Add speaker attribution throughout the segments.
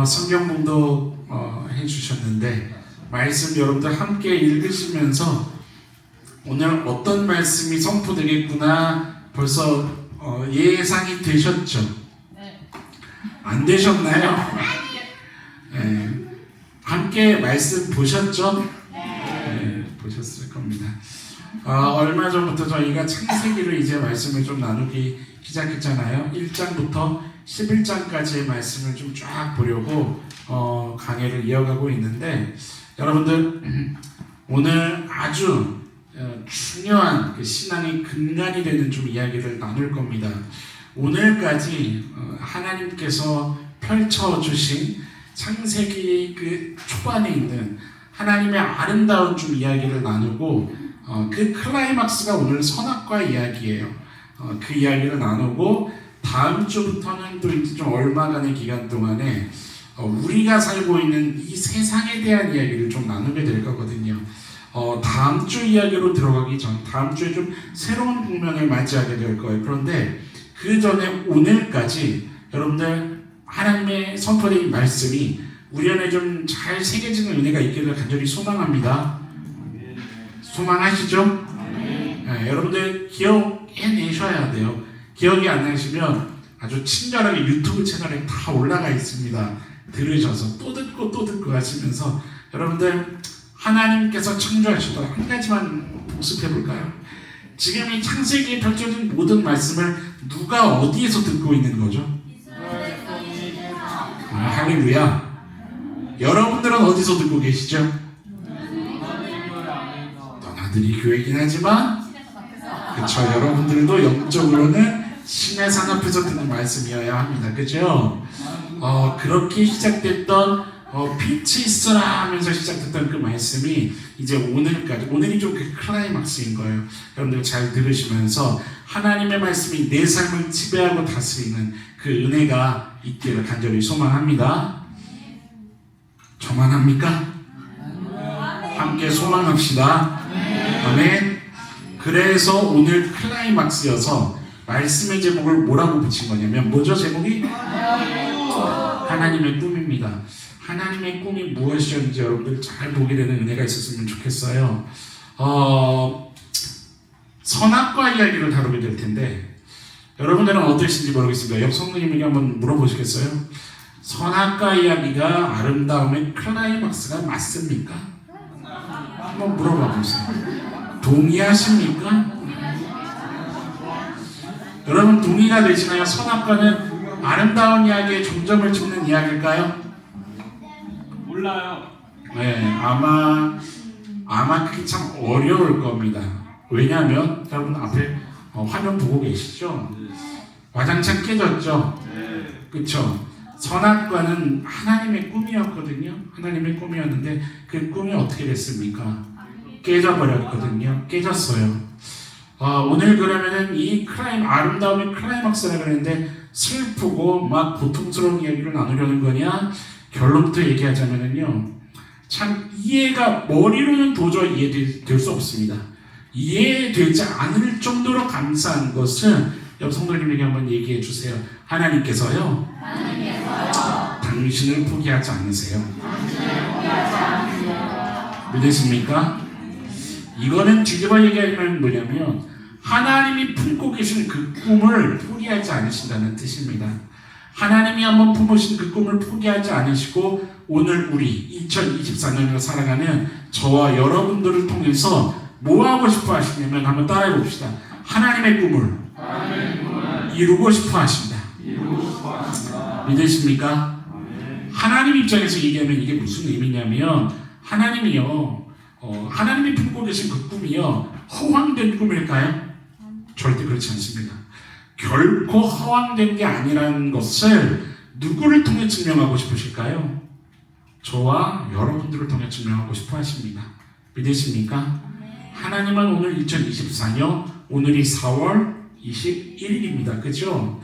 Speaker 1: 성경봉독 해주셨는데 말씀 여러분들 함께 읽으시면서 오늘 어떤 말씀이 선포되겠구나 벌써 예상이 되셨죠?
Speaker 2: 네.
Speaker 1: 안 되셨나요? 네. 함께 말씀 보셨죠? 네, 보셨을 겁니다. 얼마 전부터 저희가 창세기를 이제 말씀을 좀 나누기 시작했잖아요. 1장부터 11장까지의 말씀을 좀 쫙 보려고 강해를 이어가고 있는데 여러분들 오늘 아주 중요한 그 신앙의 근간이 되는 좀 이야기를 나눌 겁니다. 오늘까지 하나님께서 펼쳐주신 창세기 그 초반에 있는 하나님의 아름다운 좀 이야기를 나누고 그 클라이막스가 오늘 선악과 이야기예요. 그 이야기를 나누고 다음 주부터는 또 이제 좀 얼마간의 기간 동안에 우리가 살고 있는 이 세상에 대한 이야기를 좀 나누게 될 거거든요. 다음 주 이야기로 들어가기 전 다음 주에 좀 새로운 국면을 맞이하게 될 거예요. 그런데 그 전에 오늘까지 여러분들 하나님의 선포된 말씀이 우리 안에 좀 잘 새겨지는 은혜가 있기를 간절히 소망합니다. 소망하시죠? 네, 여러분들 기억해내셔야 돼요. 기억이 안 나시면 아주 친절하게 유튜브 채널에 다 올라가 있습니다. 들으셔서 또 듣고 하시면서 여러분들 하나님께서 창조하시던 한 가지만 복습해 볼까요? 지금 이 창세기에 펼쳐진 모든 말씀을 누가 어디에서 듣고 있는 거죠? 할렐루야. 여러분들은 어디서 듣고 계시죠? 너나들이 교회이긴 하지만 그쵸, 여러분들도 영적으로는 신의 산 앞에서 듣는 말씀이어야 합니다. 그죠? 그렇게 시작됐던 빛이 있어라 하면서 시작됐던 그 말씀이 이제 오늘까지, 오늘이 좀 그 클라이막스인 거예요. 여러분들 잘 들으시면서 하나님의 말씀이 내 삶을 지배하고 다스리는 그 은혜가 있기를 간절히 소망합니다. 저만 합니까? 함께 소망합시다. 아멘. 그래서 오늘 클라이막스여서 말씀의 제목을 뭐라고 붙인 거냐면 뭐죠? 제목이? 하나님의 꿈입니다. 하나님의 꿈이 무엇이었는지 여러분들 잘 보게 되는 은혜가 있었으면 좋겠어요. 선악과 이야기를 다루게 될 텐데 여러분들은 어떠신지 모르겠습니다. 옆 성도님에게 한번 물어보시겠어요? 선악과 이야기가 아름다움의 클라이막스가 맞습니까? 한번 물어봐 보세요. 동의하십니까? 여러분 동의가 되시나요? 선악과는 아름다운 이야기의 종점을 찍는 이야기일까요?
Speaker 3: 몰라요.
Speaker 1: 네, 아마 그게 참 어려울 겁니다. 왜냐하면 여러분 앞에 화면 보고 계시죠? 와장창 깨졌죠? 그쵸? 선악과는 하나님의 꿈이었거든요. 하나님의 꿈이었는데 그 꿈이 어떻게 됐습니까? 깨져버렸거든요. 깨졌어요. 오늘 그러면은 이 아름다움의 클라이막스라고 그랬는데 슬프고 막 고통스러운 이야기를 나누려는 거냐? 결론부터 얘기하자면은요, 참 머리로는 도저히 이해될 수 없습니다. 이해되지 않을 정도로 감사한 것은 옆 성도님에게 한번 얘기해 주세요. 하나님께서요, 당신을 포기하지 않으세요. 믿으십니까? 이거는 뒤집어 얘기하면 뭐냐면 하나님이 품고 계신 그 꿈을 포기하지 않으신다는 뜻입니다. 하나님이 한번 품으신 그 꿈을 포기하지 않으시고 오늘 우리 2024년을 살아가는 저와 여러분들을 통해서 뭐 하고 싶어 하시냐면 한번 따라해 봅시다. 하나님의 꿈을 이루고 싶어 하신다. 믿으십니까? 하나님 입장에서 얘기하면 이게 무슨 의미냐면 하나님이요, 하나님이 품고 계신 그 꿈이요, 허황된 꿈일까요? 절대 그렇지 않습니다. 결코 허황된 게 아니라는 것을 누구를 통해 증명하고 싶으실까요? 저와 여러분들을 통해 증명하고 싶어 하십니다. 믿으십니까? 하나님은 오늘 2024년, 오늘이 4월 21일입니다. 그죠?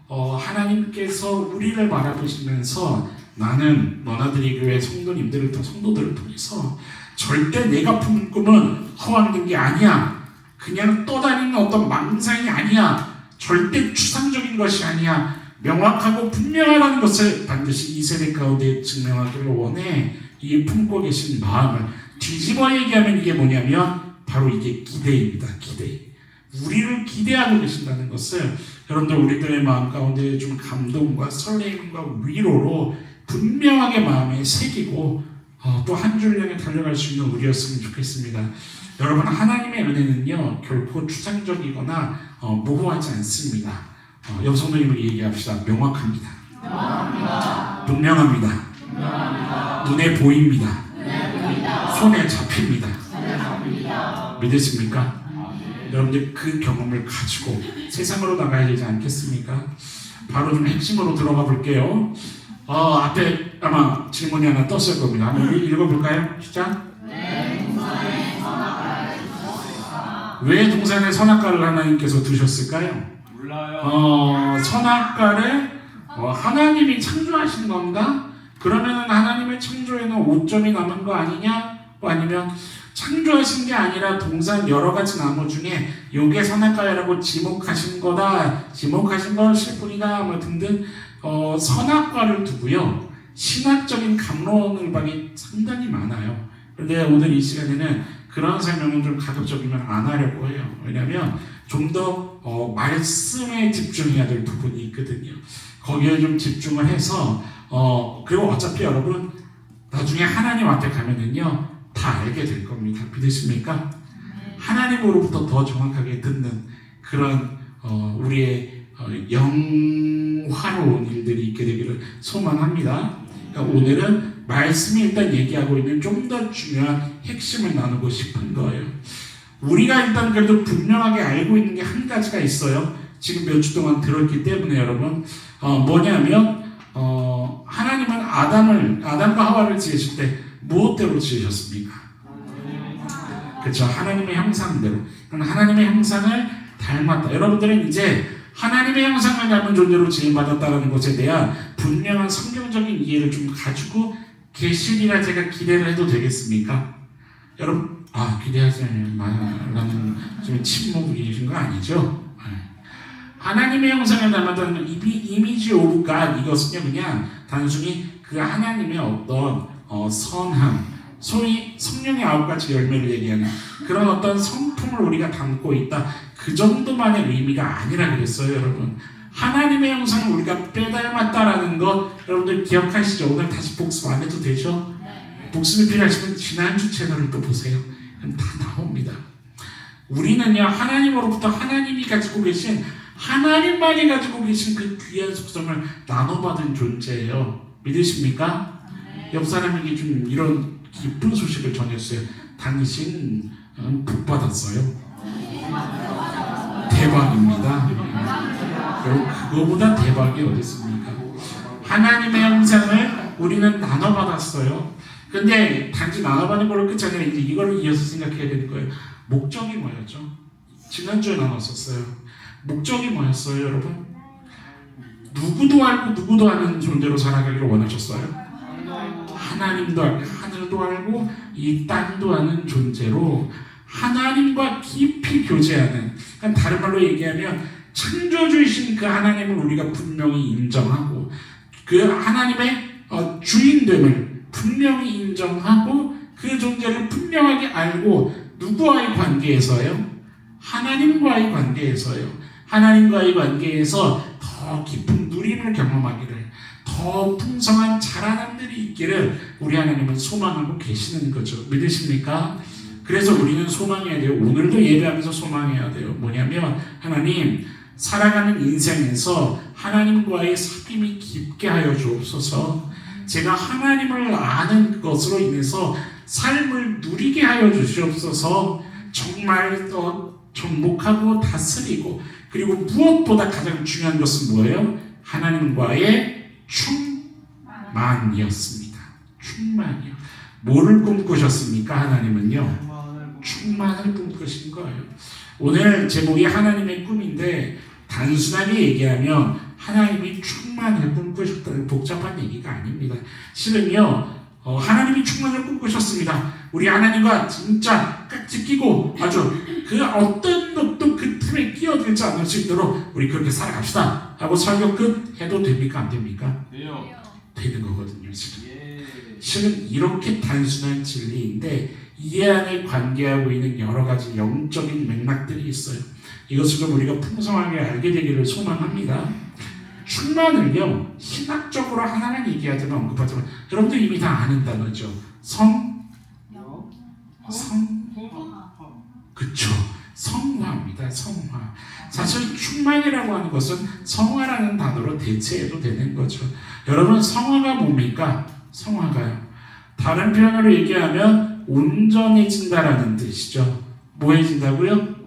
Speaker 1: 하나님께서 우리를 바라보시면서 나는 너나들이 교회 성도들을 통해서 절대 내가 품은 꿈은 허황된 게 아니야. 그냥 떠다니는 어떤 망상이 아니야. 절대 추상적인 것이 아니야. 명확하고 분명하다는 것을 반드시 이 세대 가운데 증명하기를 원해. 이 품고 계신 마음을 뒤집어 얘기하면 이게 뭐냐면 바로 이게 기대입니다. 기대. 우리를 기대하고 계신다는 것을 여러분들 우리들의 마음 가운데 좀 감동과 설레임과 위로로 분명하게 마음에 새기고 또 한 줄 향해 달려갈 수 있는 우리였으면 좋겠습니다. 여러분 하나님의 은혜는요 결코 추상적이거나 모호하지 않습니다. 여성님을 얘기합시다. 명확합니다. 분명합니다. 눈에 보입니다. 손에 잡힙니다. 믿으십니까? 여러분들 그 경험을 가지고 세상으로 나가야 되지 않겠습니까? 바로 좀 핵심으로 들어가 볼게요. 앞에 아마 질문이 하나 떴을 겁니다. 한번 읽어볼까요? 시작. 왜 동산에 선악과를 하나님께서 두셨을까요?
Speaker 3: 몰라요.
Speaker 1: 선악과를 하나님이 창조하신 건가? 그러면은 하나님의 창조에는 오점이 남은 거 아니냐? 아니면 창조하신 게 아니라 동산 여러 가지 나무 중에 요게 선악과라고 지목하신 거다, 지목하신 것일 뿐이다, 뭐 등등 선악과를 두고요 신학적인 감론을박이 상당히 많아요. 그런데 오늘 이 시간에는 그런 설명은 좀 가급적이면 안 하려고 해요. 왜냐하면 좀 더 말씀에 집중해야 될 부분이 있거든요. 거기에 좀 집중을 해서 그리고 어차피 여러분 나중에 하나님 앞에 가면은요 다 알게 될 겁니다. 믿으십니까? 하나님으로부터 더 정확하게 듣는 그런 우리의 영화로운 일들이 있게 되기를 소망합니다. 그러니까 오늘은 말씀이 일단 얘기하고 있는 좀 더 중요한 핵심을 나누고 싶은 거예요. 우리가 일단 그래도 분명하게 알고 있는 게 한 가지가 있어요. 지금 몇 주 동안 들었기 때문에 여러분 뭐냐면 하나님은 아담과 하와를 지으실 때 무엇대로 지으셨습니까? 그렇죠. 하나님의 형상대로. 하나님의 형상을 닮았다. 여러분들은 이제 하나님의 형상을 닮은 존재로 지음받았다는 것에 대한 분명한 성경적인 이해를 좀 가지고 계시리라 제가 기대를 해도 되겠습니까? 여러분 기대하지 말라는 지금 침묵이신 거 아니죠? 하나님의 형상을 닮았다는 이미지 오브 갓, 이것은요 그냥 단순히 그 하나님의 어떤 선함, 소위 성령의 9가지 열매를 얘기하는 그런 어떤 성품을 우리가 담고 있다, 그 정도만의 의미가 아니라 그랬어요. 여러분 하나님의 형상을 우리가 빼닮았다라는 것 여러분들 기억하시죠? 오늘 다시 복습 안 해도 되죠? 복습이 필요하시면 지난주 채널을 또 보세요. 그럼 다 나옵니다. 우리는요 하나님으로부터 하나님이 가지고 계신, 하나님만이 가지고 계신 그 귀한 속성을 나눠받은 존재예요. 믿으십니까? 옆 사람에게 좀 이런 기쁜 소식을 전했어요. 당신 복 받았어요. 대박입니다. 여러분 그거보다 대박이 어디 있습니까? 하나님의 형상을 우리는 나눠받았어요. 근데 단지 나눠받는 걸로 끝이 아니라 이제 이걸 이어서 생각해야 되는 거예요. 목적이 뭐였죠? 지난주에 나눴었어요. 목적이 뭐였어요, 여러분? 누구도 알고 누구도 아는 존재로 살아가기를 원하셨어요? 하나님도 알고 하늘도 알고 이 땅도 아는 존재로 하나님과 깊이 교제하는, 그러니까 다른 말로 얘기하면 창조주이신 그 하나님을 우리가 분명히 인정하고 그 하나님의 주인됨을 분명히 인정하고 그 존재를 분명하게 알고 누구와의 관계에서요? 하나님과의 관계에서요. 하나님과의 관계에서 더 깊은 누림을 경험하기를, 더 풍성한 자라남들이 있기를 우리 하나님은 소망하고 계시는 거죠. 믿으십니까? 그래서 우리는 소망해야 돼요. 오늘도 예배하면서 소망해야 돼요. 뭐냐면 하나님, 살아가는 인생에서 하나님과의 사귐이 깊게 하여 주옵소서. 제가 하나님을 아는 것으로 인해서 삶을 누리게 하여 주시옵소서. 정말 접목하고 다스리고, 그리고 무엇보다 가장 중요한 것은 뭐예요? 하나님과의 충만이었습니다. 충만이요. 뭐를 꿈꾸셨습니까? 하나님은요 충만을 꿈꾸신 거예요. 오늘 제목이 하나님의 꿈인데 단순하게 얘기하면 하나님이 충만을 꿈꾸셨다는 복잡한 얘기가 아닙니다. 실은요 하나님이 충만을 꿈꾸셨습니다. 우리 하나님과 진짜 깍지 끼고 아주 그 어떤 것도 그 틈에 끼어들지 않을 수 있도록 우리 그렇게 살아갑시다 하고 설교 끝 해도 됩니까? 안 됩니까?
Speaker 3: 돼요.
Speaker 1: 되는 거거든요. 지금.
Speaker 3: 예.
Speaker 1: 실은 이렇게 단순한 진리인데 이 안에 관계하고 있는 여러 가지 영적인 맥락들이 있어요. 이것을 좀 우리가 풍성하게 알게 되기를 소망합니다. 충만을요, 신학적으로 하나만 얘기하자면 언급하자면 여러분들 이미 다 아는 단어죠. 그쵸. 성화입니다. 성화. 사실 충만이라고 하는 것은 성화라는 단어로 대체해도 되는 거죠. 여러분, 성화가 뭡니까? 성화가요. 다른 표현으로 얘기하면 온전해진다라는 뜻이죠. 뭐해진다고요?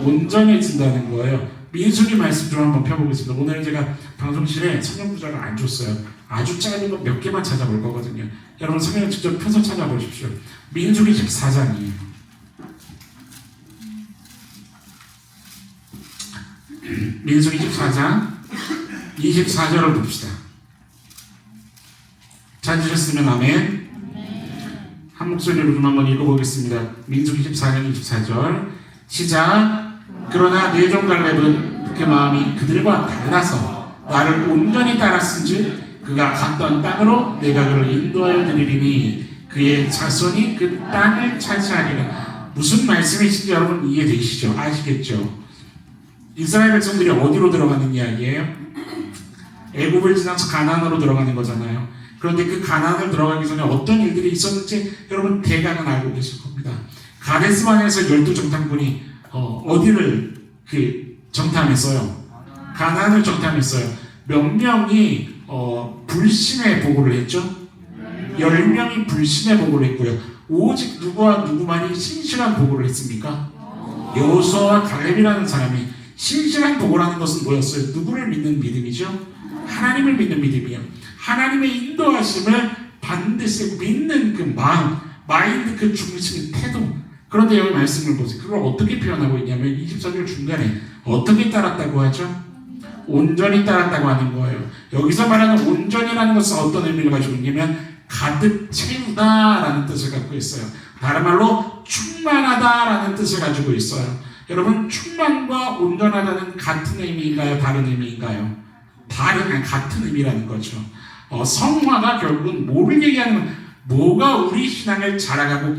Speaker 1: 온전해진다는 거예요. 민수기 말씀 좀 한번 펴보겠습니다. 오늘 제가 방송실에 성경 구절을 안 줬어요. 아주 짧은 거 몇 개만 찾아볼 거거든요. 여러분 성경을 직접 펴서 찾아보십시오. 민수기 14장이에요. 민수기 14장 24절을 봅시다. 찾으셨으면 아멘. 한 목소리로 좀 한번 읽어보겠습니다. 민수기 14장 24절 시작. 그러나 내 종 갈렙은 그 마음이 그들과 달라서 나를 온전히 따랐은즉 그가 갔던 땅으로 내가 그를 인도하여 드리리니 그의 자손이 그 땅을 차지하리라. 무슨 말씀이신지 여러분 이해되시죠? 아시겠죠? 이스라엘 백성들이 어디로 들어가는 이야기예요? 애굽을 지나서 가나안으로 들어가는 거잖아요. 그런데 그 가나안을 들어가기 전에 어떤 일들이 있었는지 여러분 대강은 알고 계실 겁니다. 가데스반에서 12정탐꾼이 어디를 정탐했어요? 가나안을 정탐했어요. 몇 명이 불신의 보고를 했죠? 10명이 불신의 보고를 했고요. 오직 누구와 누구만이 신실한 보고를 했습니까? 여호수아와 갈렙이라는 사람이 신실한 보고라는 것은 뭐였어요? 누구를 믿는 믿음이죠? 하나님을 믿는 믿음이요. 하나님의 인도하심을 반드시 믿는 그 마음, 마인드 그 중심의 태도. 그런데 여기 말씀을 보세요. 그걸 어떻게 표현하고 있냐면 24절 중간에 어떻게 따랐다고 하죠? 온전히 따랐다고 하는 거예요. 여기서 말하는 온전이라는 것은 어떤 의미를 가지고 있냐면 가득 채우다라는 뜻을 갖고 있어요. 다른 말로 충만하다라는 뜻을 가지고 있어요. 여러분 충만과 온전하다는 같은 의미인가요? 다른 의미인가요? 같은 의미라는 거죠. 성화가 결국은 뭐를 얘기하는 뭐가 우리 신앙을 자라가고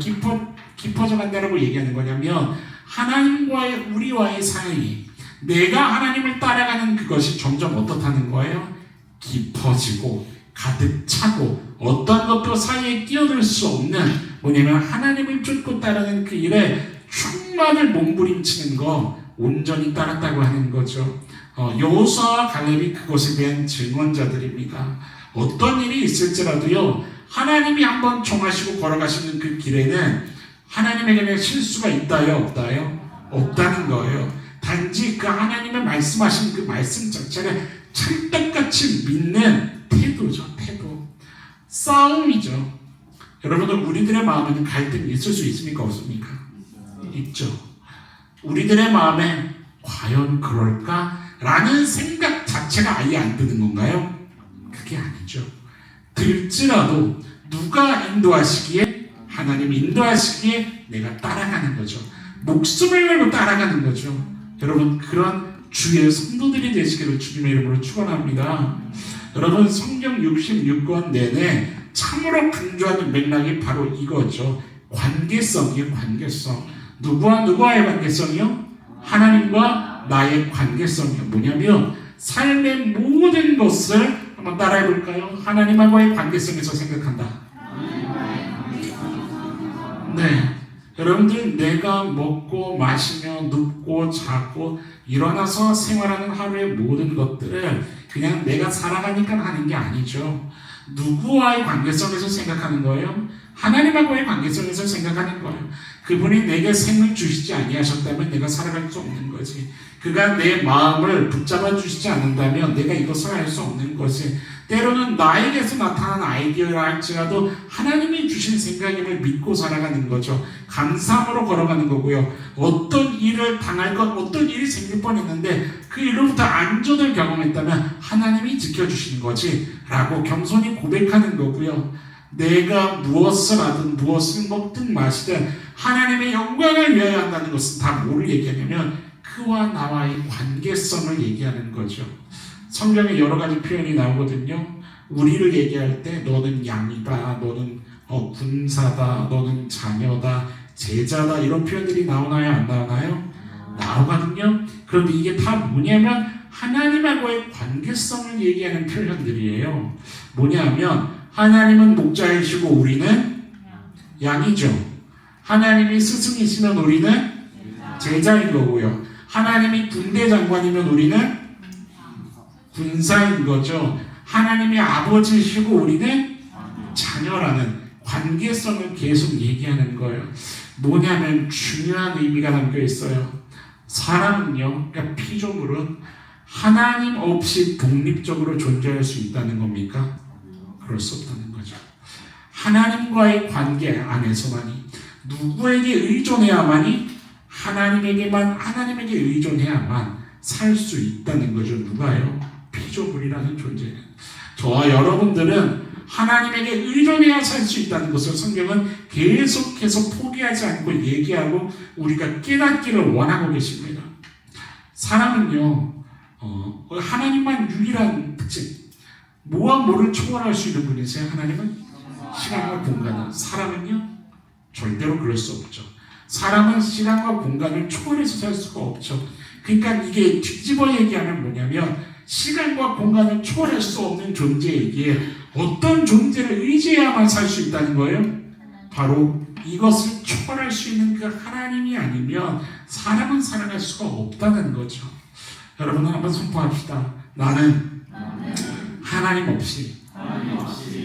Speaker 1: 깊어져 간다라고 얘기하는 거냐면 하나님과의 우리와의 사이 내가 하나님을 따라가는 그것이 점점 어떻다는 거예요? 깊어지고 가득 차고 어떤 것도 사이에 끼어들 수 없는 뭐냐면 하나님을 쫓고 따르는 그 일에 충만을 몸부림치는 거 온전히 따랐다고 하는 거죠. 여호수아와 갈렙이 그것에 대한 증언자들입니다. 어떤 일이 있을지라도요 하나님이 한번 정하시고 걸어가시는 그 길에는 하나님에게는 실수가 있다요 없다요? 없다는 거예요. 단지 그 하나님의 말씀하신 그 말씀 자체를 찰떡같이 믿는 태도죠. 태도. 싸움이죠. 여러분들 우리들의 마음에는 갈등이 있을 수 있습니까? 없습니까? 있죠. 우리들의 마음에 과연 그럴까? 라는 생각 자체가 아예 안 드는 건가요? 그게 아니죠. 들지라도 누가 인도하시기에 하나님이 인도하시기에 내가 따라가는 거죠. 목숨을 걸고 따라가는 거죠. 여러분 그런 주의 성도들이 되시기를 주님의 이름으로 축원합니다. 여러분 성경 66권 내내 참으로 강조하는 맥락이 바로 이거죠. 관계성이에요. 관계성. 누구와 누구와의 관계성이요? 하나님과 나의 관계성이요. 뭐냐면 삶의 모든 것을 한번 따라해 볼까요? 하나님과의 관계성에서 생각한다. 네. 여러분들 내가 먹고 마시며 눕고 자고 일어나서 생활하는 하루의 모든 것들을 그냥 내가 살아가니까 하는 게 아니죠. 누구와의 관계성에서 생각하는 거예요? 하나님하고의 관계성에서 생각하는 거예요. 그분이 내게 생을 주시지 아니하셨다면 내가 살아갈 수 없는 거지. 그가 내 마음을 붙잡아 주시지 않는다면 내가 이것을 할 수 없는 거지. 때로는 나에게서 나타난 아이디어라 할지라도 하나님이 주신 생각임을 믿고 살아가는 거죠. 감사함으로 걸어가는 거고요. 어떤 일을 당할 것, 어떤 일이 생길 뻔했는데 그 일로부터 안전을 경험했다면 하나님이 지켜주시는 거지 라고 겸손히 고백하는 거고요. 내가 무엇을 하든 무엇을 먹든 마시든 하나님의 영광을 위하여 한다는 것은 다 뭐를 얘기하냐면 그와 나와의 관계성을 얘기하는 거죠. 성경에 여러 가지 표현이 나오거든요. 우리를 얘기할 때 너는 양이다, 너는 군사다, 너는 자녀다, 제자다, 이런 표현들이 나오나요? 안 나오나요? 나오거든요. 그런데 이게 다 뭐냐면 하나님하고의 관계성을 얘기하는 표현들이에요. 뭐냐면 하나님은 목자이시고 우리는 양이죠. 하나님이 스승이시면 우리는 제자인 거고요. 하나님이 군대 장관이면 우리는 군사인 거죠. 하나님이 아버지시고 우리는 자녀라는 관계성을 계속 얘기하는 거예요. 뭐냐면 중요한 의미가 담겨 있어요. 사람은요, 그러니까 피조물은 하나님 없이 독립적으로 존재할 수 있다는 겁니까? 그럴 수 없다는 거죠. 하나님과의 관계 안에서만이, 누구에게 의존해야만이, 하나님에게 의존해야만 살 수 있다는 거죠. 누가요? 피조물이라는 존재는. 저와 여러분들은 하나님에게 의존해야 살 수 있다는 것을 성경은 계속해서 포기하지 않고 얘기하고 우리가 깨닫기를 원하고 계십니다. 사람은요, 하나님만 유일한 특징, 뭐와 뭐를 초월할 수 있는 분이세요? 하나님은 시간과 공간은. 사람은요, 절대로 그럴 수 없죠. 사람은 시간과 공간을 초월해서 살 수가 없죠. 그러니까 이게 뒤집어 얘기하면 뭐냐면 시간과 공간을 초월할 수 없는 존재에게 어떤 존재를 의지해야만 살 수 있다는 거예요? 바로 이것을 초월할 수 있는 그 하나님이 아니면 사람은 살아갈 수가 없다는 거죠. 여러분 한번 선포합시다. 나는 하나님 없이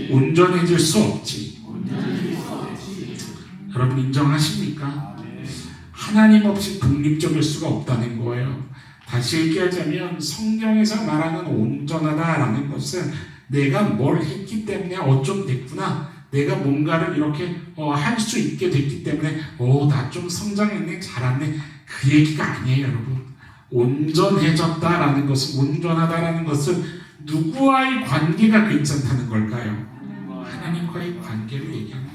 Speaker 1: 온전해질 수 없지. 여러분 인정하십니까? 하나님 없이 독립적일 수가 없다는 거예요. 다시 얘기하자면 성경에서 말하는 온전하다라는 것은 내가 뭘 했기 때문에 어쩜 됐구나, 내가 뭔가를 이렇게 할 수 있게 됐기 때문에 나 좀 성장했네, 잘했네, 그 얘기가 아니에요. 여러분, 온전해졌다라는 것은, 온전하다라는 것은 누구와의 관계가 괜찮다는 걸까요? 하나님과의 관계를 얘기하는,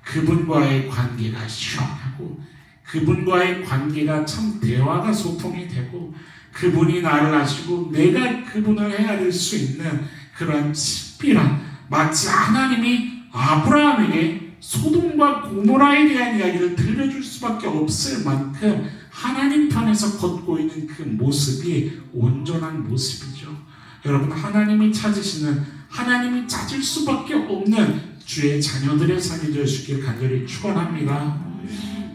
Speaker 1: 그분과의 관계가 시원하고 그분과의 관계가 참 대화가 소통이 되고 그분이 나를 아시고 내가 그분을 헤아릴 수 있는 그런 신비한, 마치 하나님이 아브라함에게 소돔과 고모라에 대한 이야기를 들려줄 수밖에 없을 만큼 하나님 편에서 걷고 있는 그 모습이 온전한 모습이죠. 여러분, 하나님이 찾으시는, 하나님이 찾을 수밖에 없는 주의 자녀들의 삶이 될 수 있기를 간절히 축원합니다.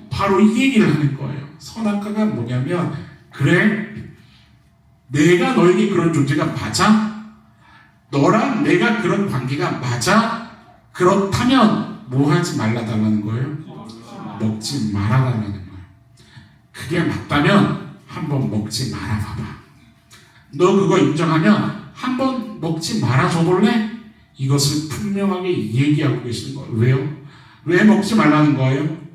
Speaker 1: 바로 이 얘기를 하는 거예요. 선악과가 뭐냐면, 그래, 내가 너에게 그런 존재가 맞아? 너랑 내가 그런 관계가 맞아? 그렇다면 뭐 하지 말라달라는 거예요? 먹지 말아달라는 거예요. 그게 맞다면 한번 먹지 말아봐봐. 너 그거 인정하면 한번 먹지 말아줘 볼래? 이것을 분명하게 얘기하고 계시는 거예요. 왜요? 왜 먹지 말라는 거예요?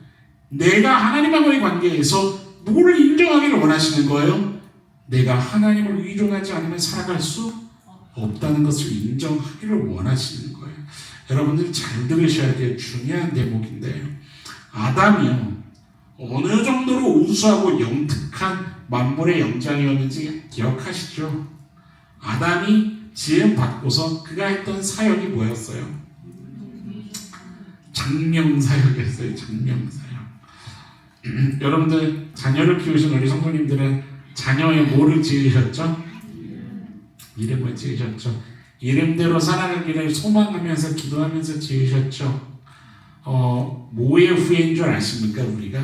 Speaker 1: 내가 하나님과의 관계에서 뭘 인정하기를 원하시는 거예요? 내가 하나님을 의존하지 않으면 살아갈 수 없다는 것을 인정하기를 원하시는 거예요. 여러분들 잘 들으셔야 될 중요한 대목인데요. 아담이요, 어느 정도로 우수하고 영특한 만물의 영장이었는지 기억하시죠? 아담이 지음 받고서 그가 했던 사역이 뭐였어요? 장명사역이었어요. 장명사역. 여러분들 자녀를 키우신 우리 성도님들은 자녀의 뭐를 지으셨죠? 이름을 지으셨죠. 이름대로 살아가기를 소망하면서 기도하면서 지으셨죠. 뭐의 후예인 줄 아십니까? 우리가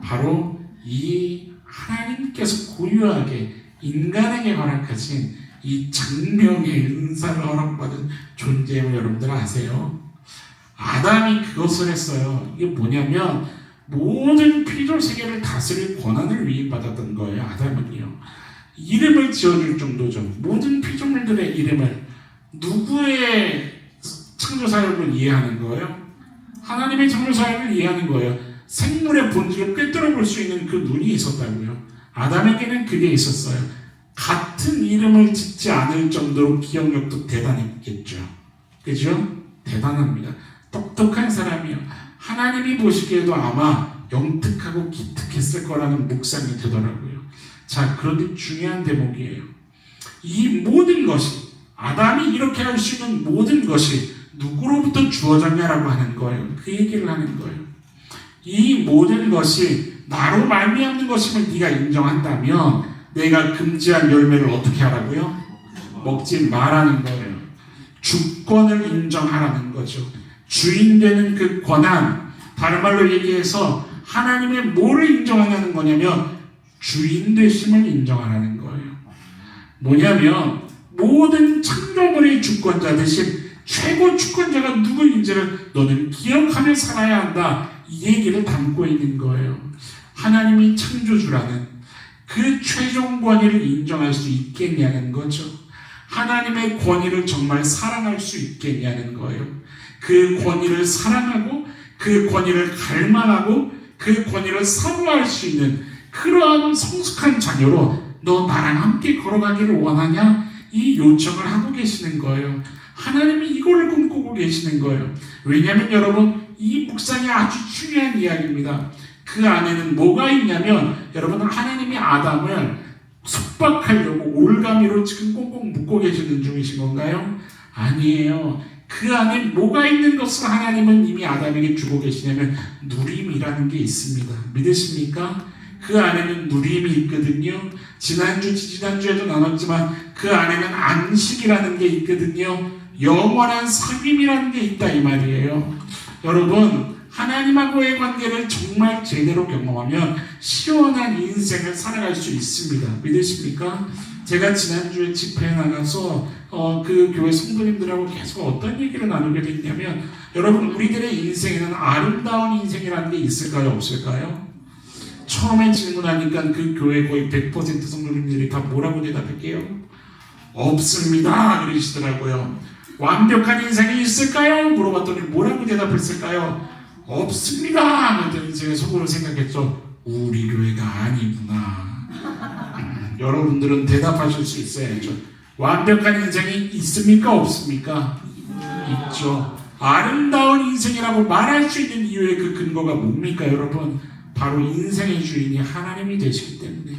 Speaker 1: 바로 이 하나님께서 고유하게 인간에게 허락하신 이 장명의 은사를 허락받은 존재임을 여러분들 아세요? 아담이 그것을 했어요. 이게 뭐냐면 모든 피조 세계를 다스릴 권한을 위임받았던 거예요. 아담은요, 이름을 지어줄 정도죠. 모든 피조물들의 이름을. 누구의 창조사역을 이해하는 거예요? 하나님의 창조사역을 이해하는 거예요. 생물의 본질을 꿰뚫어 볼 수 있는 그 눈이 있었다고요. 아담에게는 그게 있었어요. 같은 이름을 짓지 않을 정도로 기억력도 대단했겠죠. 그죠? 대단합니다. 똑똑한 사람이요. 하나님이 보시기에도 아마 영특하고 기특했을 거라는 묵상이 되더라고요. 자, 그런데 중요한 대목이에요. 이 모든 것이, 아담이 이렇게 할 수 있는 모든 것이 누구로부터 주어졌냐라고 하는 거예요. 그 얘기를 하는 거예요. 이 모든 것이 나로 말미암는 것임을 네가 인정한다면 내가 금지한 열매를 어떻게 하라고요? 먹지 말라는 거예요. 주권을 인정하라는 거죠. 주인 되는 그 권한, 다른 말로 얘기해서 하나님의 뭐를 인정하냐는 거냐면 주인 되심을 인정하라는 거예요. 뭐냐면 모든 창조물의 주권자 대신 최고 주권자가 누구인지를 너는 기억하며 살아야 한다. 이 얘기를 담고 있는 거예요. 하나님이 창조주라는 그 최종 권위를 인정할 수 있겠냐는 거죠. 하나님의 권위를 정말 사랑할 수 있겠냐는 거예요. 그 권위를 사랑하고 그 권위를 갈망하고 그 권위를 사모할 수 있는 그러한 성숙한 자녀로 너 나랑 함께 걸어가기를 원하냐? 이 요청을 하고 계시는 거예요. 하나님이 이거를 꿈꾸고 계시는 거예요. 왜냐하면 여러분 이 묵상이 아주 중요한 이야기입니다. 그 안에는 뭐가 있냐면 여러분 하나님이 아담을 속박하려고 올가미로 지금 꽁꽁 묶고 계시는 중이신 건가요? 아니에요. 그 안에 뭐가 있는 것을 하나님은 이미 아담에게 주고 계시냐면 누림이라는 게 있습니다. 믿으십니까? 그 안에는 누림이 있거든요. 지난주에도 나눴지만 그 안에는 안식이라는 게 있거든요. 영원한 사귐이라는 게 있다 이 말이에요. 여러분 하나님하고의 관계를 정말 제대로 경험하면 시원한 인생을 살아갈 수 있습니다. 믿으십니까? 제가 지난주에 집회에 나가서 그 교회 성도님들하고 계속 어떤 얘기를 나누게 됐냐면 여러분 우리들의 인생에는 아름다운 인생이라는 게 있을까요? 없을까요? 처음에 질문하니까 그 교회 거의 100% 성도님들이 다 뭐라고 대답할게요? 없습니다 그러시더라고요. 완벽한 인생이 있을까요? 물어봤더니 뭐라고 대답했을까요? 없습니다. 그랬더니 제가 속으로 생각했죠. 우리 교회가 아니구나. 여러분들은 대답하실 수 있어야죠. 완벽한 인생이 있습니까? 없습니까? 있죠. 아름다운 인생이라고 말할 수 있는 이유의 그 근거가 뭡니까 여러분? 바로 인생의 주인이 하나님이 되시기 때문에.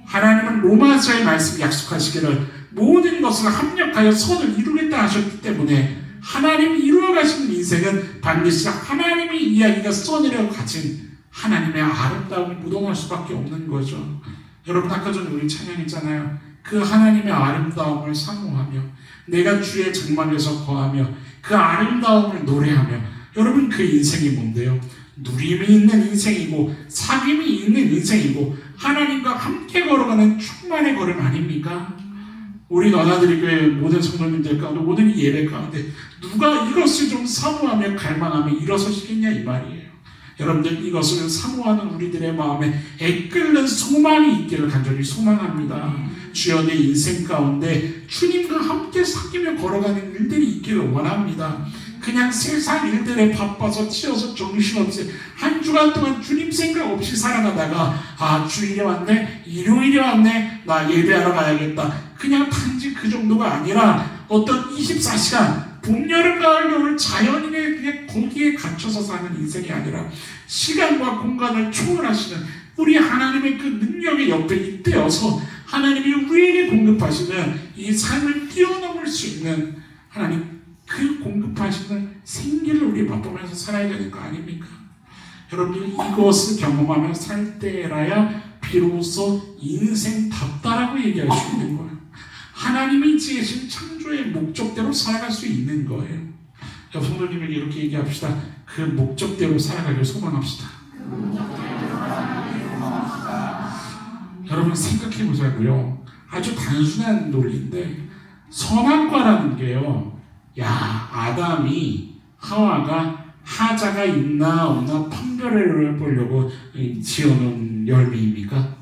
Speaker 1: 하나님은 로마서의 말씀 약속하시기를 모든 것을 합력하여 선을 이루겠다 하셨기 때문에 하나님이 이루어 가시는 인생은 반드시 하나님의 이야기가 써내려 가진 하나님의 아름다움이 묻어날 수밖에 없는 거죠. 여러분 아까 전에 우리 찬양했잖아요. 그 하나님의 아름다움을 사모하며 내가 주의 장막에서 거하며 그 아름다움을 노래하며 여러분 그 인생이 뭔데요? 누림이 있는 인생이고 사귐이 있는 인생이고 하나님과 함께 걸어가는 충만의 걸음 아닙니까? 우리 너나들이 교회 모든 성도님들 가운데 모든 예배 가운데 누가 이것을 좀 사모하며 갈망하며 일어서시겠냐 이 말이에요. 여러분들 이것을 사모하는 우리들의 마음에 애끓는 소망이 있기를 간절히 소망합니다. 주여 내 인생 가운데 주님과 함께 사귀며 걸어가는 일들이 있기를 원합니다. 그냥 세상 일들에 바빠서 치여서 정신없이 한 주간 동안 주님 생각 없이 살아가다가 주일에 왔네, 일요일에 왔네, 나 예배하러 가야겠다. 그냥 단지 그 정도가 아니라 어떤 24시간 봄, 여름, 가을, 겨울 자연인의 그냥 거기에 갇혀서 사는 인생이 아니라 시간과 공간을 초월하시는 우리 하나님의 그 능력의 옆에 잇대어서 하나님이 우리에게 공급하시는 이 삶을 뛰어넘을 수 있는 하나님 그 공급하시는 생기를 우리 맛보면서 살아야 되는 거 아닙니까? 여러분들 이것을 경험하며 살 때라야 비로소 인생답다라고 얘기할 수 있는 거예요. 하나님이 지으신 창조의 목적대로 살아갈 수 있는 거예요. 옆 성도님에게 이렇게 얘기합시다. 그 목적대로 살아가길 소망합시다. 여러분 생각해 보자고요. 아주 단순한 논리인데 선악과라는 게요. 야, 아담이 하와가 하자가 있나 없나 판별을 해보려고 지어놓은 열매입니까?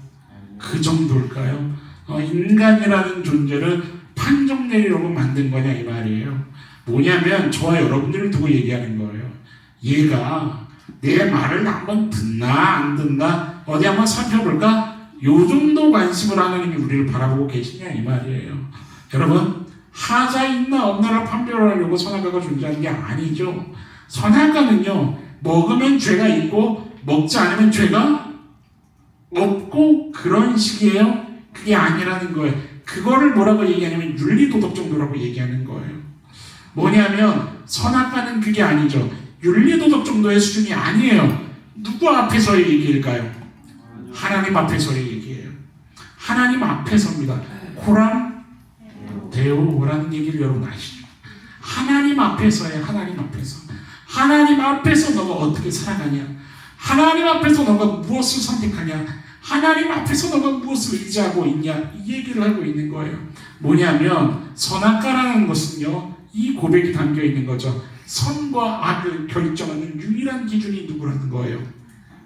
Speaker 1: 그 정도일까요? 인간이라는 존재를 판정 내리려고 만든 거냐 이 말이에요. 뭐냐면 저와 여러분들을 두고 얘기하는 거예요. 얘가 내 말을 한번 듣나 안 듣나 어디 한번 살펴볼까? 요 정도 관심으로 하나님이 우리를 바라보고 계시냐 이 말이에요. 여러분 하자 있나 없나를 판별하려고 선악과가 존재하는 게 아니죠. 선악과는요 먹으면 죄가 있고 먹지 않으면 죄가 없고 그런 식이에요? 그게 아니라는 거예요. 그거를 뭐라고 얘기하냐면 윤리도덕 정도라고 얘기하는 거예요. 뭐냐면 선악과는 그게 아니죠. 윤리도덕 정도의 수준이 아니에요. 누구 앞에서의 얘기일까요? 하나님 앞에서의 얘기예요. 하나님 앞에서입니다. 코람 데오라는 얘기를 여러분 아시죠? 하나님 앞에서예요. 하나님 앞에서. 하나님 앞에서 너가 어떻게 살아가냐? 하나님 앞에서 너가 무엇을 선택하냐? 하나님 앞에서 너가 무엇을 의지하고 있냐? 이 얘기를 하고 있는 거예요. 뭐냐면 선악과라는 것은요, 이 고백이 담겨 있는 거죠. 선과 악을 결정하는 유일한 기준이 누구라는 거예요?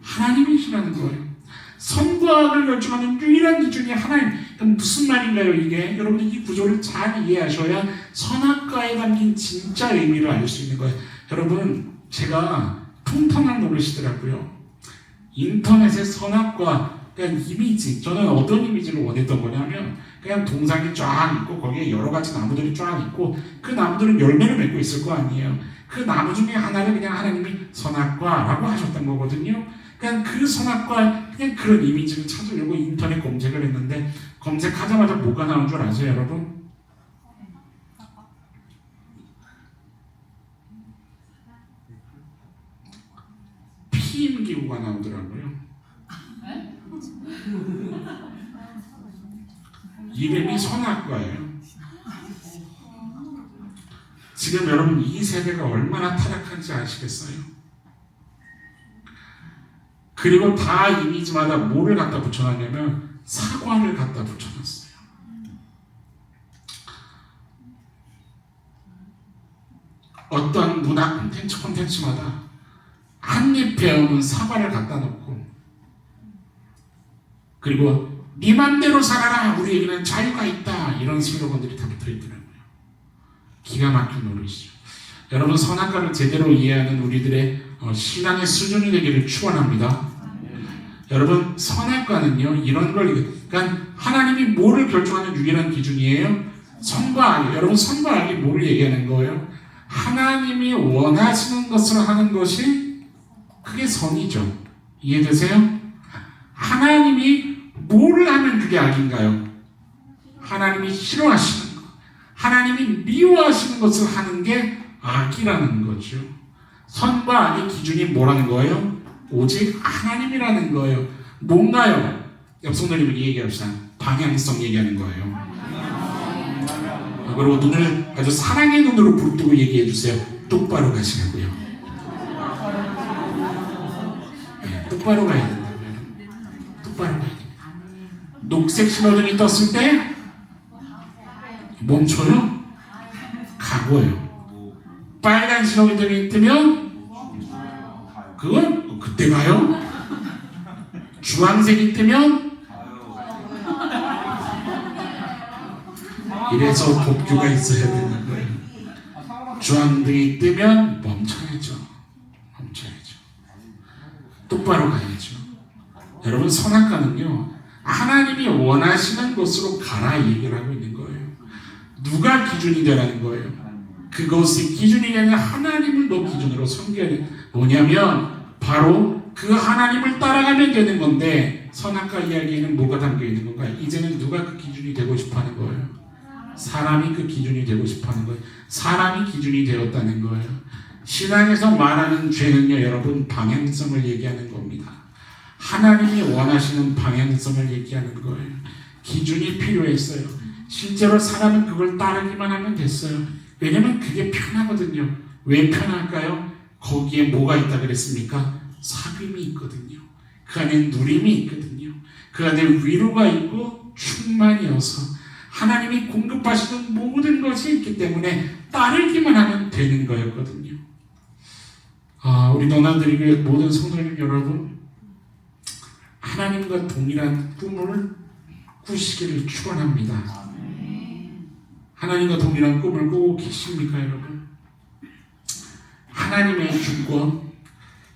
Speaker 1: 하나님이시라는 거예요. 선과 악을 결정하는 유일한 기준이 하나님. 그럼 무슨 말인가요 이게? 여러분이 이 구조를 잘 이해하셔야 선악과에 담긴 진짜 의미를 알 수 있는 거예요. 여러분, 제가 통통한 노릇이더라고요. 인터넷에 선악과 그냥 이미지, 저는 어떤 이미지를 원했던 거냐면 그냥 동상이 쫙 있고 거기에 여러 가지 나무들이 쫙 있고 그 나무들은 열매를 맺고 있을 거 아니에요. 그 나무 중에 하나를 그냥 하나님이 선악과라고 하셨던 거거든요. 그냥 그 선악과 그냥 그런 이미지를 찾으려고 인터넷 검색을 했는데 검색하자마자 뭐가 나온 줄 아세요, 여러분? 피임기구가 나오더라고요. 이름이 선악과예요. 지금 여러분 이 세대가 얼마나 타락한지 아시겠어요? 그리고 다 이미지마다 뭐를 갖다 붙여놨냐면 사과를 갖다 붙여놨어요. 어떤 문화 콘텐츠마다 한 잎에 없는 사과를 갖다 놓고 그리고 네 맘대로 살아라, 우리에게는 자유가 있다, 이런 슬로건들이 다 붙어있더라고요. 기가 막힌 노릇이죠. 여러분, 선악과를 제대로 이해하는 우리들의 신앙의 수준이 되기를 축원합니다. 여러분, 선악과는요 이런 걸, 그러니까 하나님이 뭐를 결정하는 유일한 기준이에요? 선과 악. 여러분, 선과 악이 뭐를 얘기하는 거예요? 하나님이 원하시는 것을 하는 것이 그게 선이죠. 이해되세요? 하나님이 뭐를 하면 그게 악인가요? 하나님이 싫어하시는 것, 하나님이 미워하시는 것을 하는 게 악이라는 거죠. 선과 악의 기준이 뭐라는 거예요? 오직 하나님이라는 거예요. 뭔가요? 옆 성도님에게 얘기합시다. 방향성 얘기하는 거예요. 그리고 눈을 아주 사랑의 눈으로 부릅뜨고 얘기해 주세요. 똑바로 가시라고요. 네, 똑바로 가야 된다고요. 똑바로 가야 됩니다. 녹색 신호등이 떴을 때 멈춰요? 가고요. 빨간 신호등이 뜨면 그건 그때 가요? 주황색이 뜨면 이래서 법규가 있어야 되는 거예요. 주황등이 뜨면 멈춰야죠. 멈춰야죠. 똑바로 가야죠. 여러분, 선악과는요 하나님이 원하시는 것으로 가라 얘기를 하고 있는 거예요. 누가 기준이 되라는 거예요? 그것이 기준이 아니라 하나님을 너 기준으로 섬겨야 돼. 뭐냐면 바로 그 하나님을 따라가면 되는 건데, 선악과 이야기에는 뭐가 담겨 있는 건가? 이제는 누가 그 기준이 되고 싶어 하는 거예요? 사람이 그 기준이 되고 싶어 하는 거예요. 사람이 기준이 되었다는 거예요. 신앙에서 말하는 죄는요 여러분, 방향성을 얘기하는 겁니다. 하나님이 원하시는 방향성을 얘기하는 거예요. 기준이 필요했어요. 실제로 사람은 그걸 따르기만 하면 됐어요. 왜냐면 그게 편하거든요. 왜 편할까요? 거기에 뭐가 있다 그랬습니까? 삽임이 있거든요. 그 안에 누림이 있거든요. 그 안에 위로가 있고 충만이어서 하나님이 공급하시는 모든 것이 있기 때문에 따르기만 하면 되는 거였거든요. 우리 너나들이 모든 성도님 여러분, 하나님과 동일한 꿈을 꾸시기를 축원합니다. 하나님과 동일한 꿈을 꾸고 계십니까, 여러분? 하나님의 주권,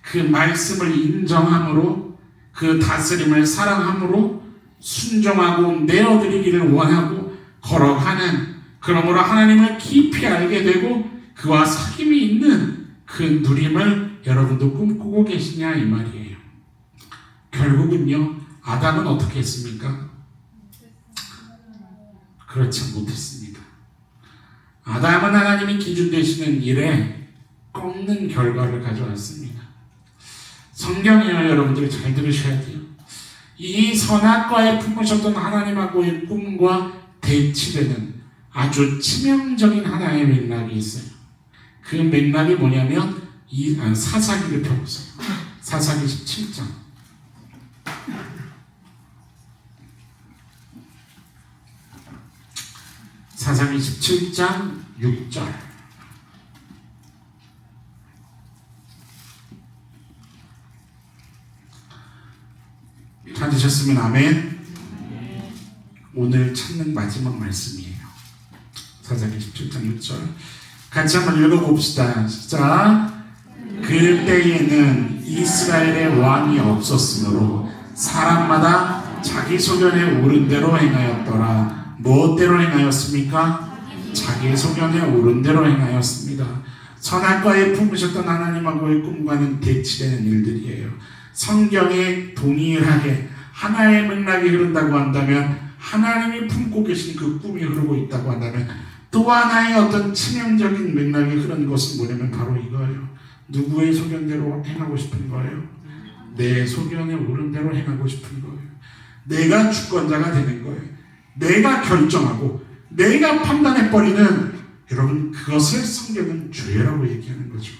Speaker 1: 그 말씀을 인정함으로, 그 다스림을 사랑함으로 순종하고 내어드리기를 원하고 걸어가는, 그러므로 하나님을 깊이 알게 되고 그와 사귐이 있는 그 누림을 여러분도 꿈꾸고 계시냐 이 말이에요. 결국은요, 아담은 어떻게 했습니까? 그렇지 못했습니다. 아담은 하나님이 기준 되시는 일에 꺾는 결과를 가져왔습니다. 성경이요, 여러분들이 잘 들으셔야 돼요. 이 선악과에 품으셨던 하나님하고의 꿈과 대치되는 아주 치명적인 하나의 맥락이 있어요. 그 맥락이 뭐냐면 사사기를 펴보세요. 사사기 17장. 사사기 17장 6절. 찾으셨으면 아멘. 오늘 찾는 마지막 말씀이에요. 사사기 17장 6절. 같이 한번 읽어봅시다. 시작. 그때에는 이스라엘의 왕이 없었으므로 사람마다 자기 소견에 오른 대로 행하였더라. 무엇대로 행하였습니까? 자기 소견에 오른 대로 행하였습니다. 선악과에 품으셨던 하나님하고의 꿈과는 대치되는 일들이에요. 성경에 동일하게 하나의 맥락이 흐른다고 한다면, 하나님이 품고 계신 그 꿈이 흐르고 있다고 한다면, 또 하나의 어떤 치명적인 맥락이 흐르는 것은 뭐냐면 바로 이거예요. 누구의 소견대로 행하고 싶은 거예요? 내 소견에 오른 대로 행하고 싶은 거예요. 내가 주권자가 되는 거예요. 내가 결정하고 내가 판단해버리는, 여러분, 그것을 성경은 죄라고 얘기하는 거죠.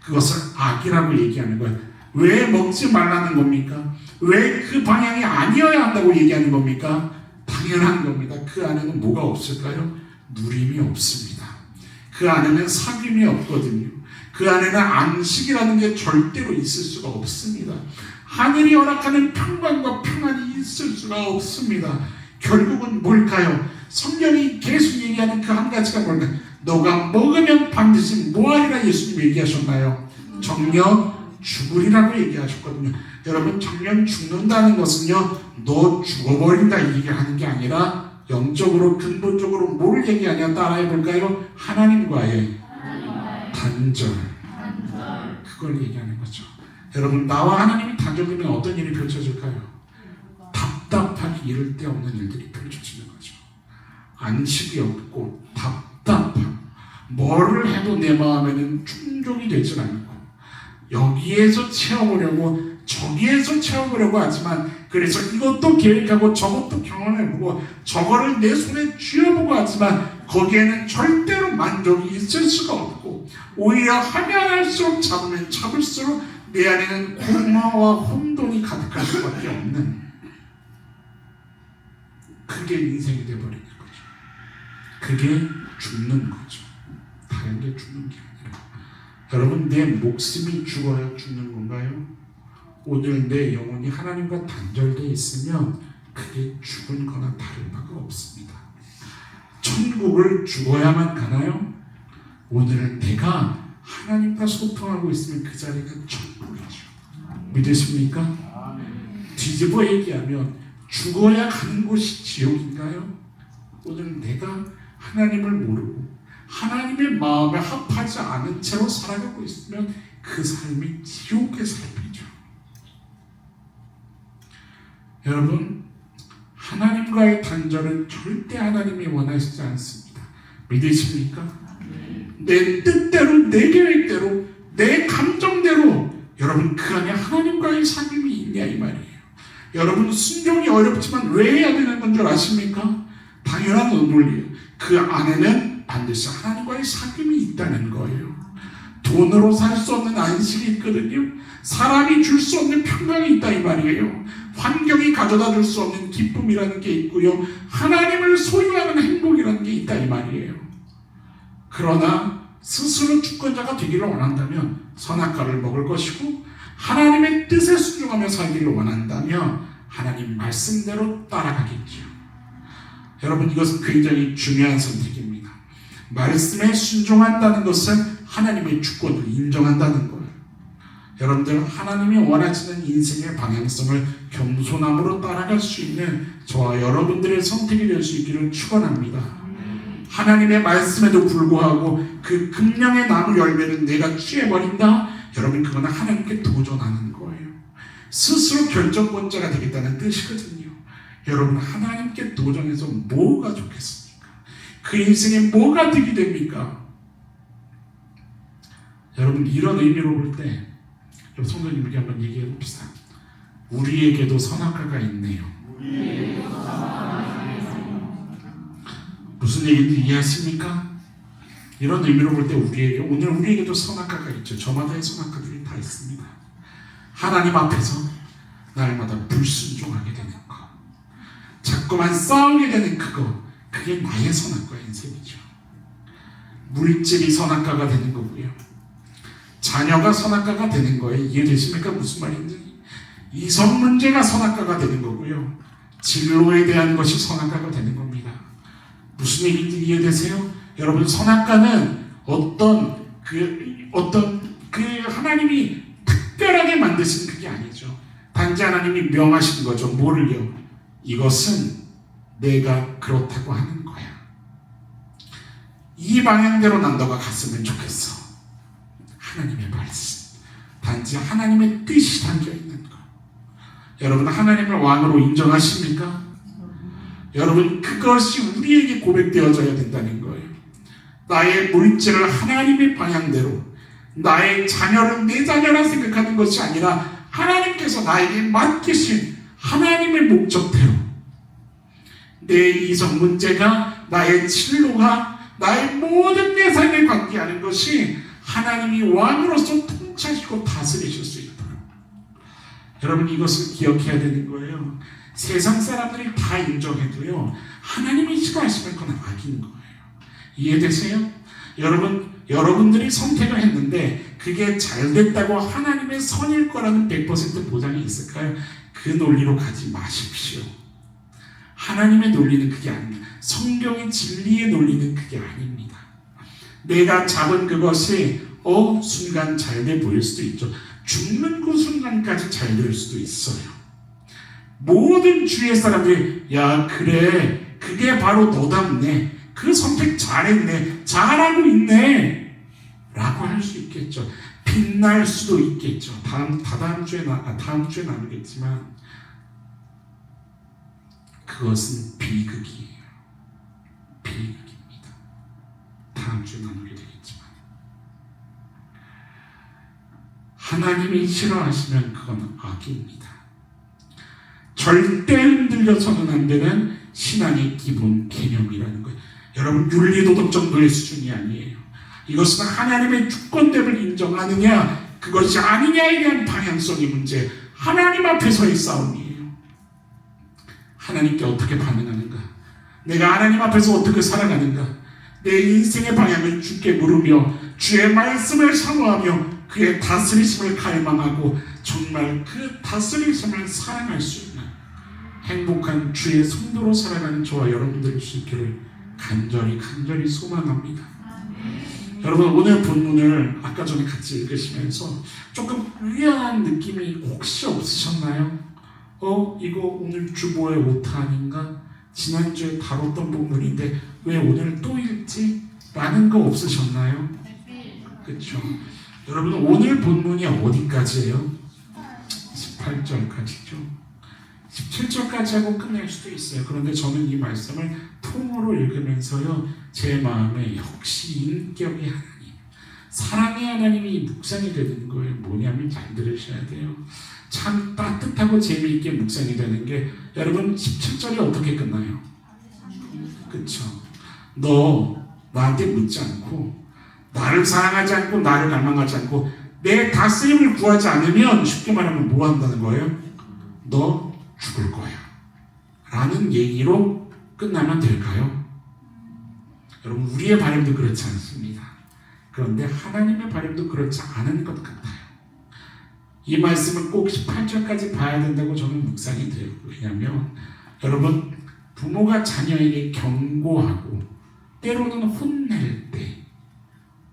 Speaker 1: 그것을 악이라고 얘기하는 거예요. 왜 먹지 말라는 겁니까? 왜 그 방향이 아니어야 한다고 얘기하는 겁니까? 당연한 겁니다. 그 안에는 뭐가 없을까요? 누림이 없습니다. 그 안에는 사귐이 없거든요. 그 안에는 안식이라는 게 절대로 있을 수가 없습니다. 하늘이 허락하는 평강과 평안이 있을 수가 없습니다. 결국은 뭘까요? 성경이 계속 얘기하는 그 한 가지가 뭘까요? 너가 먹으면 반드시 뭐하리라 예수님 얘기하셨나요? 정녕 죽으리라고 얘기하셨거든요. 여러분, 정녕 죽는다는 것은요, 너 죽어버린다 이 얘기를 하는 게 아니라 영적으로 근본적으로 뭘 얘기하냐 따라해 볼까요? 하나님과의 단절. 그걸 얘기하는 거죠. 여러분, 나와 하나님이 단절되면 어떤 일이 펼쳐질까요? 답답하기 이를 데 없는 일들이 펼쳐지는 거죠. 안식이 없고 답답함. 뭐를 해도 내 마음에는 충족이 되지 않고, 여기에서 채워보려고 저기에서 채워보려고 하지만, 그래서 이것도 계획하고 저것도 경험해보고 저거를 내 손에 쥐어보고 하지만 거기에는 절대로 만족이 있을 수가 없고, 오히려 하면 할수록 잡으면 잡을수록 내 안에는 공허와 혼돈이 가득할 수밖에 없는, 그게 인생이 되어버리는 거죠. 그게 죽는 거죠. 다른 게 죽는 게 아니라. 여러분, 내 목숨이 죽어야 죽는 건가요? 오늘 내 영혼이 하나님과 단절되어 있으면 그게 죽은 거나 다른 바가 없습니다. 천국을 죽어야만 가나요? 오늘 내가 하나님과 소통하고 있으면 그 자리가 천국이죠. 믿으십니까? 뒤집어 얘기하면 죽어야 가는 곳이 지옥인가요? 오늘 내가 하나님을 모르고 하나님의 마음에 합하지 않은 채로 살아가고 있으면 그 삶이 지옥의 삶이죠. 여러분, 하나님과의 단절은 절대 하나님이 원하시지 않습니다. 믿으십니까? 내 뜻대로, 내 계획대로, 내 감정대로, 여러분, 그 안에 하나님과의 사귐이 있냐 이 말이에요. 여러분, 순종이 어렵지만 왜 해야 되는 건 줄 아십니까? 당연한 논리예요. 그 안에는 반드시 하나님과의 사귐이 있다는 거예요. 돈으로 살 수 없는 안식이 있거든요. 사람이 줄 수 없는 평강이 있다 이 말이에요. 환경이 가져다 줄 수 없는 기쁨이라는 게 있고요. 하나님을 소유하는 행복이라는 게 있다 이 말이에요. 그러나 스스로 주권자가 되기를 원한다면 선악과를 먹을 것이고, 하나님의 뜻에 순종하며 살기를 원한다면 하나님 말씀대로 따라가겠죠. 여러분, 이것은 굉장히 중요한 선택입니다. 말씀에 순종한다는 것은 하나님의 주권을 인정한다는 거예요. 여러분들, 하나님이 원하시는 인생의 방향성을 겸손함으로 따라갈 수 있는 저와 여러분들의 선택이 될 수 있기를 축원합니다. 하나님의 말씀에도 불구하고 그 금령의 나무 열매는 내가 취해버린다? 여러분, 그거는 하나님께 도전하는 거예요. 스스로 결정권자가 되겠다는 뜻이거든요. 여러분, 하나님께 도전해서 뭐가 좋겠습니까? 그 인생에 뭐가 득이 됩니까? 여러분, 이런 의미로 볼 때 성도님에게 한번 얘기해 봅시다. 우리에게도 선악과가 있네요. 무슨 얘기인지 이해하십니까? 이런 의미로 볼 때 오늘 우리에게도 선악과가 있죠. 저마다의 선악과들이 다 있습니다. 하나님 앞에서 날마다 불순종하게 되는 거, 자꾸만 싸우게 되는 그게 나의 선악과인 셈이죠. 물질이 선악과가 되는 거고요. 자녀가 선악과가 되는 거예요. 이해되십니까? 무슨 말인지. 이성 문제가 선악과가 되는 거고요. 진로에 대한 것이 선악과가 되는 겁니다. 무슨 얘기인지 이해되세요? 여러분, 선악과는 어떤 하나님이 특별하게 만드신 그게 아니죠. 단지 하나님이 명하신 거죠. 뭐를요? 이것은 내가 그렇다고 하는 거야. 이 방향대로 난 너가 갔으면 좋겠어. 하나님의 말씀. 단지 하나님의 뜻이 담겨 있는 거. 여러분, 하나님을 왕으로 인정하십니까? 여러분, 그것이 우리에게 고백되어져야 된다는 거예요. 나의 물질을 하나님의 방향대로, 나의 자녀를 내 자녀라 생각하는 것이 아니라 하나님께서 나에게 맡기신 하나님의 목적대로, 내 이성 문제가, 나의 진로가, 나의 모든 내 삶에 관계하는 것이 하나님이 왕으로서 통치하시고 다스리실 수 있도록. 여러분, 이것을 기억해야 되는 거예요. 세상 사람들이 다 인정해도요, 하나님이 싫어하시면 그건 악인 거예요. 이해되세요? 여러분들이 선택을 했는데 그게 잘 됐다고 하나님의 선일 거라는 100% 보장이 있을까요? 그 논리로 가지 마십시오. 하나님의 논리는 그게 아닙니다. 성경의 진리의 논리는 그게 아닙니다. 내가 잡은 그것이 순간 잘 돼 보일 수도 있죠. 죽는 그 순간까지 잘 될 수도 있어요. 모든 주위의 사람들이 야, 그래, 그게 바로 너답네, 그 선택 잘했네, 잘하고 있네 라고 할 수 있겠죠. 빛날 수도 있겠죠. 다음 주에 나누겠지만 그것은 비극이에요. 비극입니다. 다음 주에 나누게 되겠지만 하나님이 싫어하시면 그건 악입니다. 절대 흔들려서는 안 되는 신앙의 기본 개념이라는 거예요. 여러분, 윤리도덕 정도의 수준이 아니에요. 이것은 하나님의 주권됨을 인정하느냐, 그것이 아니냐에 대한 방향성의 문제, 하나님 앞에서의 싸움이에요. 하나님께 어떻게 반응하는가, 내가 하나님 앞에서 어떻게 살아가는가, 내 인생의 방향을 주께 물으며 주의 말씀을 사모하며 그의 다스리심을 갈망하고 정말 그 다스리심을 사랑할 수 있는 행복한 주의 성도로 살아가는 저와 여러분들이 수 있기를 간절히 소망합니다. 여러분, 오늘 본문을 아까 전에 같이 읽으시면서 조금 의아한 느낌이 혹시 없으셨나요? 이거 오늘 주보의 오타 아닌가? 지난주에 다뤘던 본문인데 왜 오늘 또 읽지? 라는 거 없으셨나요? 그렇죠. 여러분, 오늘 본문이 어디까지예요? 18절까지죠. 17절까지 하고 끝낼 수도 있어요. 그런데 저는 이 말씀을 통으로 읽으면서요, 제 마음에 역시 인격의 하나님, 사랑의 하나님이 묵상이 되는 거예요. 뭐냐면 잘 들으셔야 돼요. 참 따뜻하고 재미있게 묵상이 되는 게, 여러분, 17절이 어떻게 끝나요? 그쵸? 너 나한테 묻지 않고, 나를 사랑하지 않고, 나를 갈망하지 않고, 내 다스림을 구하지 않으면, 쉽게 말하면 뭐 한다는 거예요? 너 죽을 거야 라는 얘기로 끝나면 될까요? 여러분, 우리의 바람도 그렇지 않습니다. 그런데 하나님의 바람도 그렇지 않은 것 같아요. 이 말씀을 꼭 18절까지 봐야 된다고 저는 묵상이 돼요. 왜냐하면 여러분, 부모가 자녀에게 경고하고 때로는 혼낼 때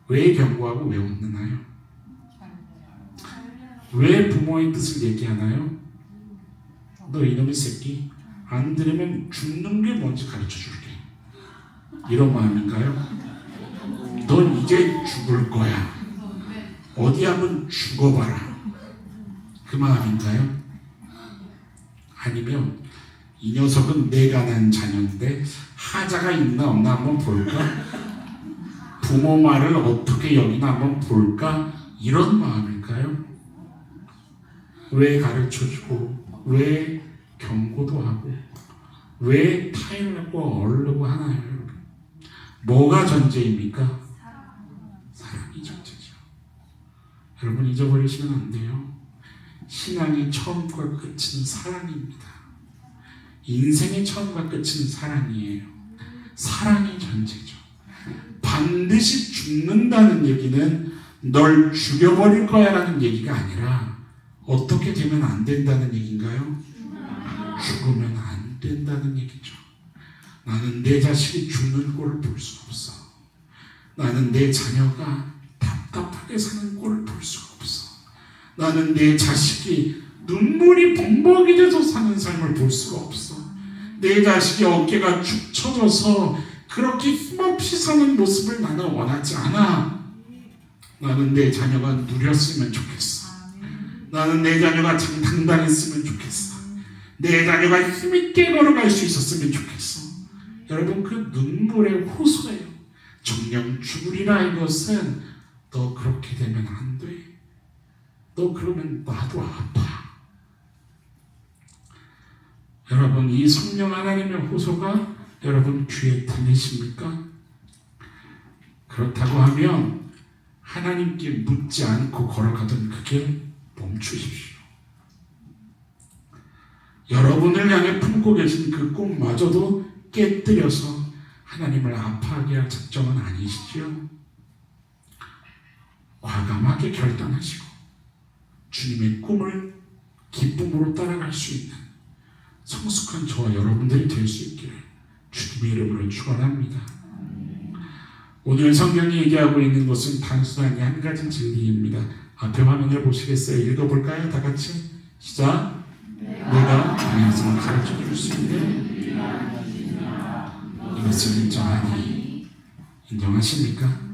Speaker 1: 왜 경고하고 왜 혼내나요? 왜 부모의 뜻을 얘기하나요? 너 이놈의 새끼, 안 들으면 죽는 게 뭔지 가르쳐줄게, 이런 마음인가요? 넌 이제 죽을 거야, 어디 한번 죽어봐라, 그 마음인가요? 아니면 이 녀석은 내가 낳은 자녀인데 하자가 있나 없나 한번 볼까? 부모 말을 어떻게 여기나 한번 볼까? 이런 마음일까요? 왜 가르쳐주고 왜 경고도 하고 왜 타협하고 얼르고 하나요? 여러분? 뭐가 전제입니까? 사랑이 전제죠. 여러분 잊어버리시면 안 돼요. 신앙의 처음과 끝은 사랑입니다. 인생의 처음과 끝은 사랑이에요. 사랑이 전제죠. 반드시 죽는다는 얘기는 널 죽여버릴 거야 라는 얘기가 아니라 어떻게 되면 안 된다는 얘기인가요? 죽으면 안 된다는 얘기죠. 나는 내 자식이 죽는 꼴을 볼 수 없어. 나는 내 자녀가 답답하게 사는 꼴을 볼 수가 없어. 나는 내 자식이 눈물이 범벅이 돼서 사는 삶을 볼 수가 없어. 내 자식이 어깨가 축 처져서 그렇게 힘없이 사는 모습을 나는 원하지 않아. 나는 내 자녀가 누렸으면 좋겠어. 나는 내 자녀가 참 당당했으면 좋겠어. 내 자녀가 힘있게 걸어갈 수 있었으면 좋겠어. 여러분 그 눈물의 호소예요. 정녕 죽으리라 이것은 너 그렇게 되면 안 돼. 너 그러면 나도 아파. 여러분 이 성령 하나님의 호소가 여러분 귀에 들리십니까? 그렇다고 하면 하나님께 묻지 않고 걸어가던 그 길 멈추십시오. 여러분을 향해 품고 계신 그 꿈마저도 깨뜨려서 하나님을 아파하게 할 작정은 아니시죠? 과감하게 결단하시고 주님의 꿈을 기쁨으로 따라갈 수 있는 성숙한 저와 여러분들이 될 수 있기를 주님의 이름으로 축원합니다. 오늘 성경이 얘기하고 있는 것은 단순한 한 가지 진리입니다. 앞에 화면을 보시겠어요? 읽어볼까요? 다 같이 시작. 내가 말씀을 가르쳐 줄 수 있는 이것을 인정하니 인정하십니까?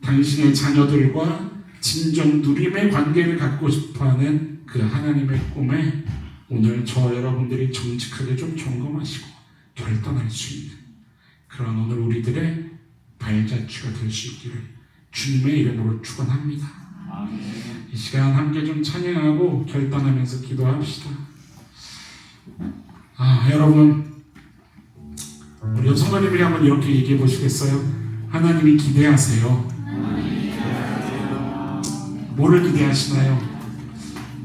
Speaker 1: 당신의 자녀들과 진정 누림의 관계를 갖고 싶어하는 그 하나님의 꿈에 오늘 저 여러분들이 정직하게 좀 점검하시고 결단할 수 있는 그런 오늘 우리들의 발자취가 될 수 있기를 주님의 이름으로 축원합니다. 이 시간 함께 좀 찬양하고 결단하면서 기도합시다. 여러분 우리 성도님들이 한번 이렇게 얘기해 보시겠어요? 하나님이 기대하세요. 뭐를 기대하시나요?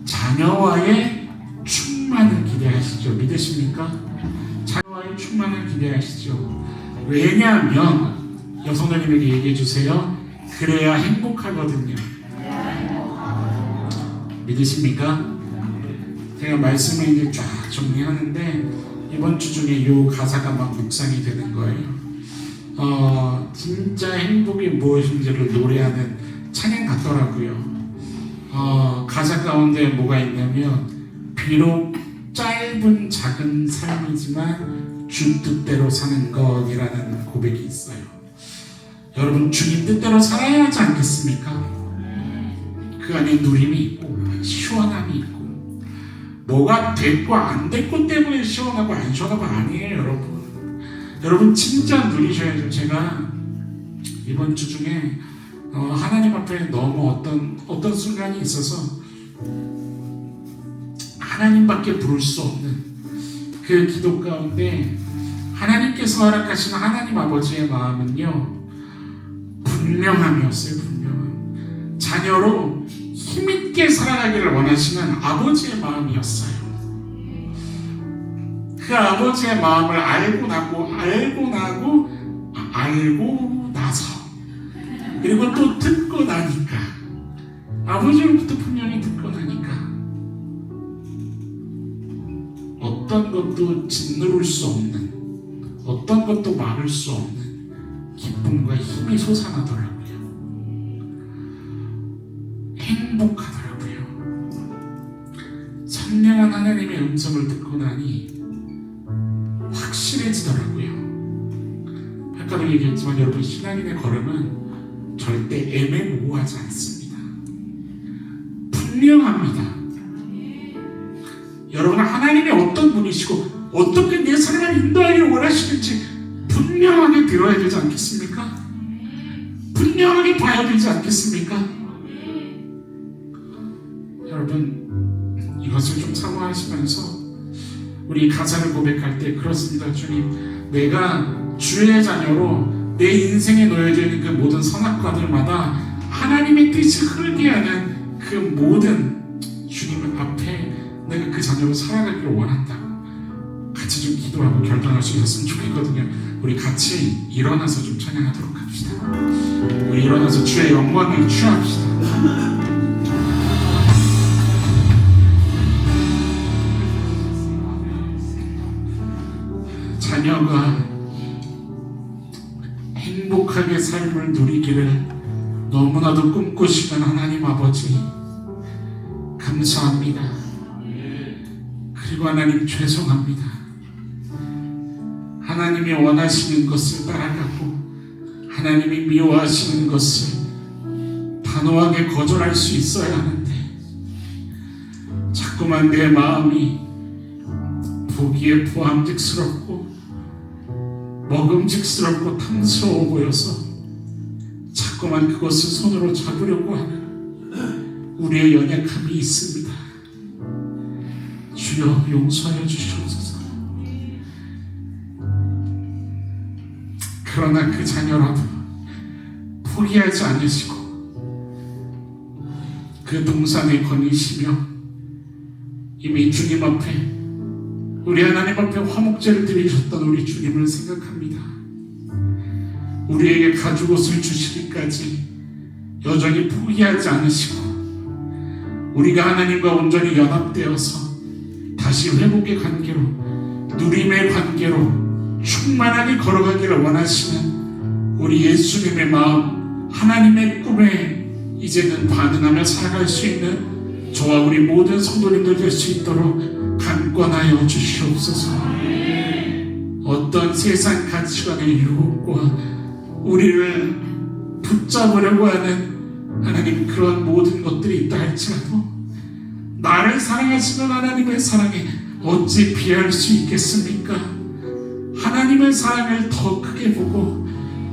Speaker 1: 자녀와의 충만을 기대하시죠. 믿으십니까? 자녀와의 충만을 기대하시죠. 왜냐하면 여성들님에게 얘기해 주세요. 그래야 행복하거든요. 믿으십니까? 제가 말씀을 이제 쫙 정리하는데 이번 주 중에 이 가사가 막 묵상이 되는 거예요. 진짜 행복이 무엇인지를 노래하는 찬양 같더라고요. 가사 가운데 뭐가 있냐면 비록 짧은 작은 삶이지만 주 뜻대로 사는 것이라는 고백이 있어요. 여러분 주님 뜻대로 살아야 하지 않겠습니까? 그 안에 누림이 있고 시원함이 있고 뭐가 됐고 안 됐고 때문에 시원하고 안 시원하고 아니에요. 여러분 진짜 누리셔야죠. 제가 이번 주 중에 하나님 앞에 너무 어떤 순간이 있어서 하나님밖에 부를 수 없는 그 기도 가운데 하나님께서 허락하신 하나님 아버지의 마음은요 분명함이었어요. 분명함. 자녀로 힘있게 살아가기를 원하시는 아버지의 마음이었어요. 그 아버지의 마음을 알고 나서 그리고 또 듣고 나니까 아버지로부터 분명히 듣고 나니까 어떤 것도 짓누를 수 없는 어떤 것도 막을 수 없는 기쁨과 힘이 솟아나더라고요. 행복하더라고요. 선명한 하나님의 음성을 듣고 나니 확실해지더라고요. 아까도 얘기했지만 여러분 신앙인의 걸음은 절대 애매모호하지 않습니다. 분명합니다. 여러분 하나님이 어떤 분이시고 어떻게 내 삶을 인도하기를 원하시는지 분명하게 들어야 되지 않겠습니까? 분명하게 봐야 되지 않겠습니까? 여러분 이것을 좀 사모하시면서 우리 가사를 고백할 때 그렇습니다. 주님, 내가 주의 자녀로 내 인생에 놓여져 있는 그 모든 선악과들마다 하나님의 뜻이 흐르게 하는 그 모든 주님 앞에 내가 그 자녀로 살아가기를 원한다고 같이 좀 기도하고 결단할 수 있었으면 좋겠거든요. 우리 같이 일어나서 좀 찬양하도록 합시다. 우리 일어나서 주의 영광을 취합시다. 자녀가 행복하게 삶을 누리기를 너무나도 꿈꾸시는 하나님 아버지 감사합니다. 그리고 하나님 죄송합니다. 하나님이 원하시는 것을 따라가고 하나님이 미워하시는 것을 단호하게 거절할 수 있어야 하는데 자꾸만 내 마음이 보기에 보암직스럽고 먹음직스럽고 탐스러워 보여서 자꾸만 그것을 손으로 잡으려고 하는 우리의 연약함이 있습니다. 주여 용서하여 주시옵소서. 그러나 그 자녀라도 포기하지 않으시고 그 동산에 거니시며 이미 주님 앞에 우리 하나님 앞에 화목제를 드리셨던 우리 주님을 생각합니다. 우리에게 가죽옷을 주시기까지 여전히 포기하지 않으시고 우리가 하나님과 온전히 연합되어서 다시 회복의 관계로 누림의 관계로 충만하게 걸어가기를 원하시는 우리 예수님의 마음, 하나님의 꿈에 이제는 반응하며 살아갈 수 있는 저와 우리 모든 성도님들 될 수 있도록 강권하여 주시옵소서. 어떤 세상 가치관의 유혹과 우리를 붙잡으려고 하는 하나님 그런 모든 것들이 있다 할지라도 나를 사랑하시는 하나님의 사랑에 어찌 비할 수 있겠습니까? 하나님의 사랑을 더 크게 보고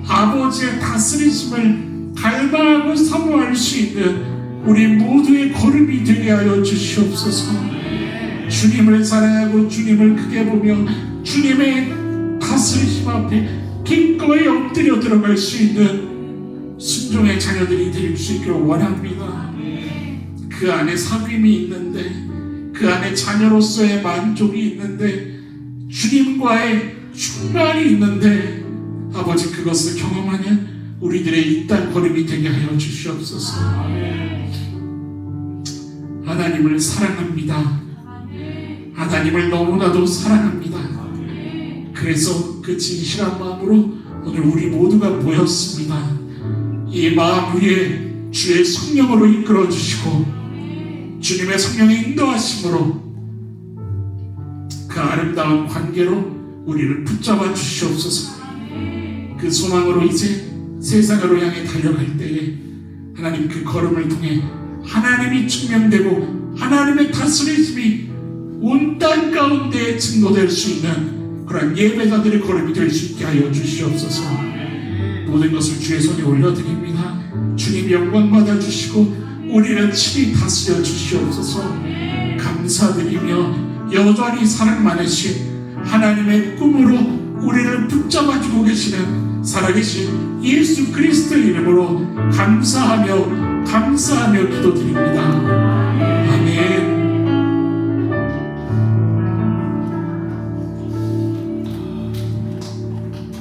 Speaker 1: 아버지의 다스리심을 갈망하고 사모할 수 있는 우리 모두의 걸음이 되게 하여 주시옵소서. 주님을 사랑하고 주님을 크게 보며 주님의 다스리심 앞에 기꺼이 엎드려 들어갈 수 있는 순종의 자녀들이 될 수 있기를 원합니다. 그 안에 사귐이 있는데 그 안에 자녀로서의 만족이 있는데 주님과의 충만이 있는데 아버지 그것을 경험하는 우리들의 이 땅 걸음이 되게 하여 주시옵소서. 하나님을 사랑합니다. 하나님을 너무나도 사랑합니다. 그래서 그 진실한 마음으로 오늘 우리 모두가 모였습니다. 이 마음 위에 주의 성령으로 이끌어 주시고 주님의 성령의 인도하심으로 그 아름다운 관계로 우리를 붙잡아 주시옵소서. 그 소망으로 이제 세상으로 향해 달려갈 때에 하나님 그 걸음을 통해 하나님이 증명되고 하나님의 다스리심이 온 땅 가운데에 증거될 수 있는 그런 예배자들의 걸음이 될 수 있게 하여 주시옵소서. 모든 것을 주의 손에 올려드립니다. 주님 영광 받아주시고 우리를 친히 다스려 주시옵소서. 감사드리며 여전히 사랑 많으신 하나님의 꿈으로 우리를 붙잡아주고 계시는 살아계신 예수 그리스도의 이름으로 감사하며 기도드리고